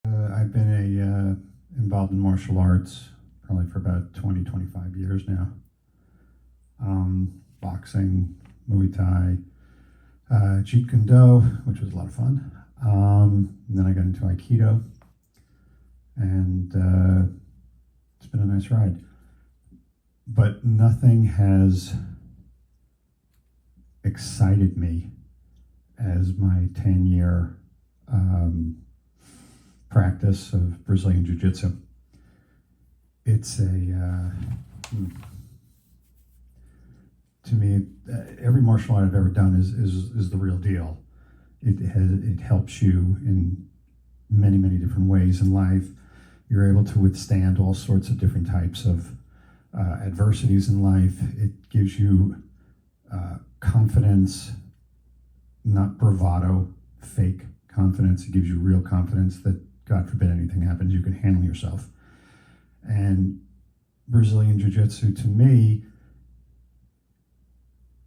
I've been involved in martial arts probably for about 20, 25 years now. Boxing, Muay Thai, Jeet Kune Do, which was a lot of fun. Then I got into Aikido, and it's been a nice ride. But nothing has excited me as my 10-year practice of Brazilian Jiu Jitsu. It's to me, every martial art I've ever done is the real deal. It helps you in many, many different ways in life. You're able to withstand all sorts of different types of adversities in life. It gives you confidence, not bravado, fake confidence. It gives you real confidence that, God forbid anything happens, you can handle yourself. And Brazilian Jiu-Jitsu, to me,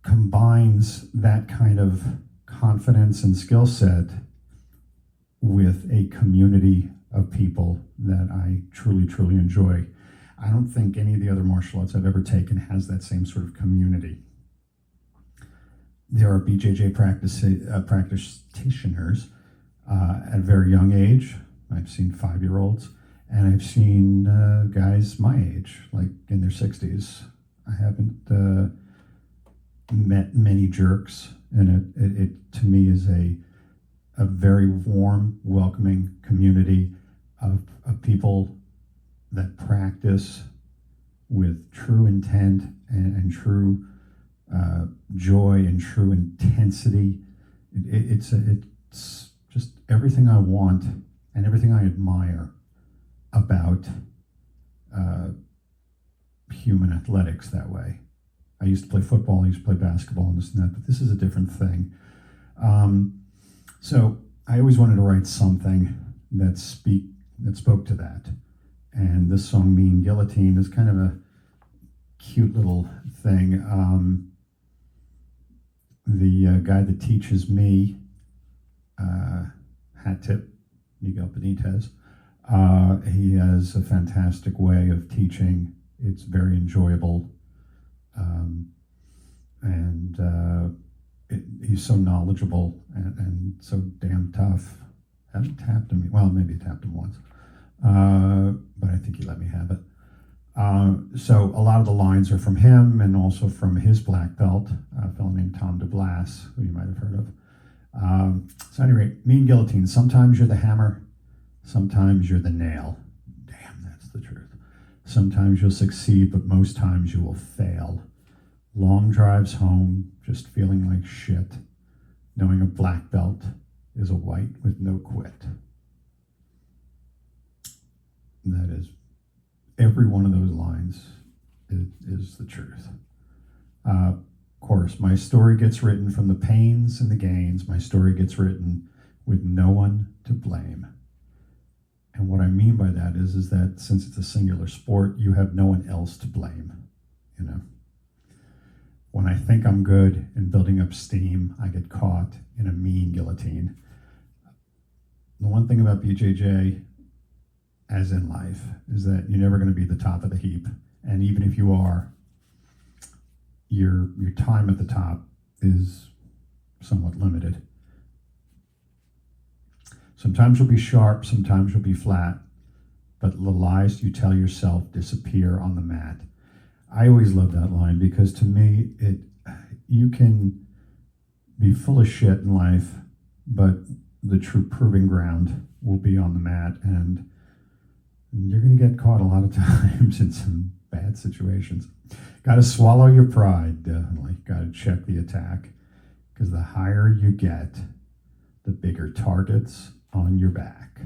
combines that kind of confidence and skill set with a community of people that I truly, truly enjoy. I don't think any of the other martial arts I've ever taken has that same sort of community. There are BJJ practitioners at a very young age. I've seen 5-year-olds, and I've seen guys my age, like in their 60s. I haven't met many jerks, and it to me is a very warm, welcoming community of people that practice with true intent and true joy and true intensity. It's just everything I want and everything I admire about human athletics that way. I used to play football, I used to play basketball and this and that, but this is a different thing. So I always wanted to write something that spoke to that. And this song, Mean Guillotine, is kind of a cute little thing. The guy that teaches me, hat tip, Miguel Benitez, he has a fantastic way of teaching. It's very enjoyable. He's so knowledgeable and so damn tough. I haven't tapped him. Well, maybe I tapped him once. But I think he let me have it. So a lot of the lines are from him and also from his black belt, a fellow named Tom DeBlas, who you might have heard of. So anyway, Mean Guillotine. Sometimes you're the hammer, sometimes you're the nail. Damn, that's the truth. Sometimes you'll succeed, but most times you will fail. Long drives home, just feeling like shit, knowing a black belt is a white with no quit. That is, every one of those lines is the truth. Of course, my story gets written from the pains and the gains. My story gets written with no one to blame. And what I mean by that is that since it's a singular sport, you have no one else to blame, you know. When I think I'm good and building up steam, I get caught in a mean guillotine. The one thing about BJJ, as in life, is that you're never going to be the top of the heap. And even if you are, your time at the top is somewhat limited. Sometimes you'll be sharp, sometimes you'll be flat, but the lies you tell yourself disappear on the mat. I always love that line because to me, you can be full of shit in life, but the true proving ground will be on the mat, and you're going to get caught a lot of times in some bad situations. Got to swallow your pride, definitely. Got to check the attack, because the higher you get, the bigger targets on your back.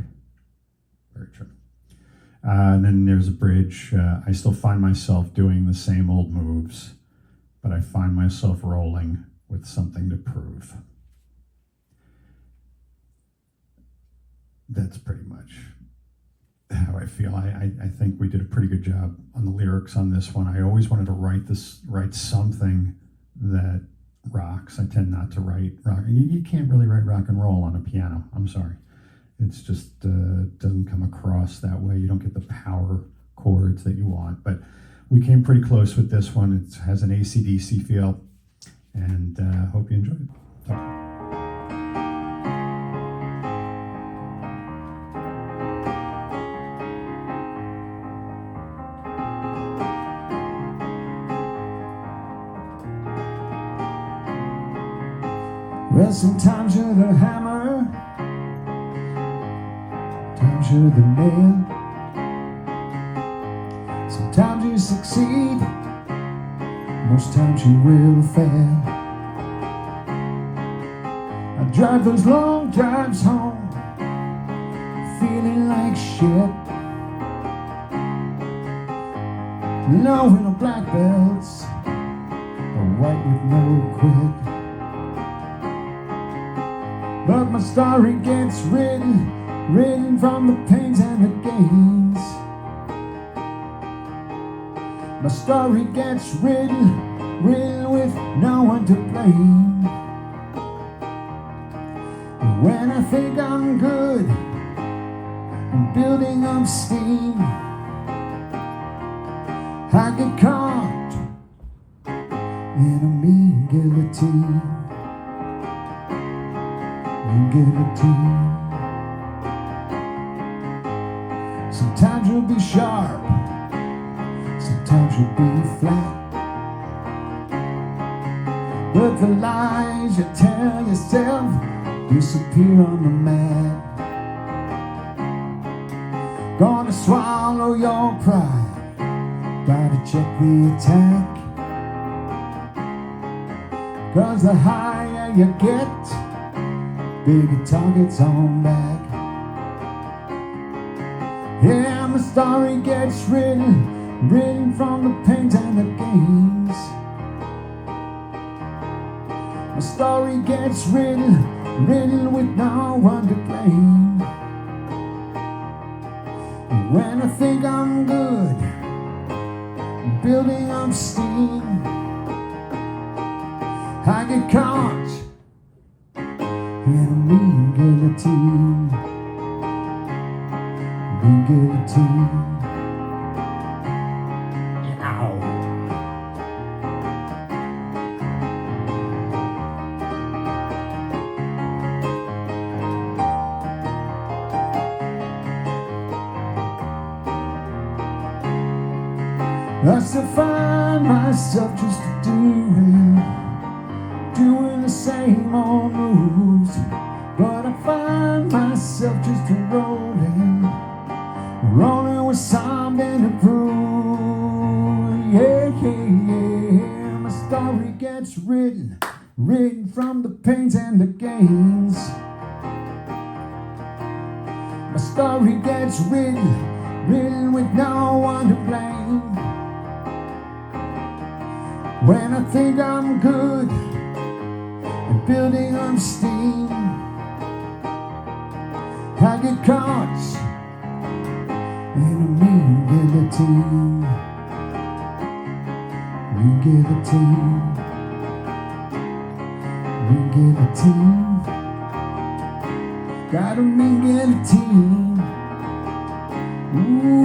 Very true. And then there's a bridge. I still find myself doing the same old moves, but I find myself rolling with something to prove. That's pretty much how I feel. I think we did a pretty good job on the lyrics on this one. I always wanted to write something that rocks. I tend not to write rock. You can't really write rock and roll on a piano. I'm sorry. It's just doesn't come across that way. You don't get the power chords that you want. But we came pretty close with this one. It has an AC/DC feel, and hope you enjoy it. Well, sometimes you're the hammer, sometimes you're the nail. Sometimes you succeed, most times you will fail. I drive those long drives home, feeling like shit, knowing the black belts are white with no quit. But my story gets written from the pains and the gains. My story gets written with no one to blame. And when I think I'm good, I'm building up steam. I get caught in a mean guillotine. Guillotine. Sometimes you'll be sharp, sometimes you'll be flat. But the lies you tell yourself disappear on the mat. Gonna swallow your pride, gotta check the attack. 'Cause the higher you get, bigger targets on back. Yeah, my story gets written from the pains and the gains. My story gets written with no one to blame. And when I think I'm good, I'm building up steam. I get caught in a mean guillotine, mean guillotine. Ow. I still find myself just doing the same old moves, but I find myself just rolling with something to prove. Yeah. My story gets written from the pains and the gains. My story gets written with no one to blame. When I think I'm good and building up steam, I get caught in a mean guillotine, mean guillotine, mean guillotine. Got a mean guillotine. Ooh.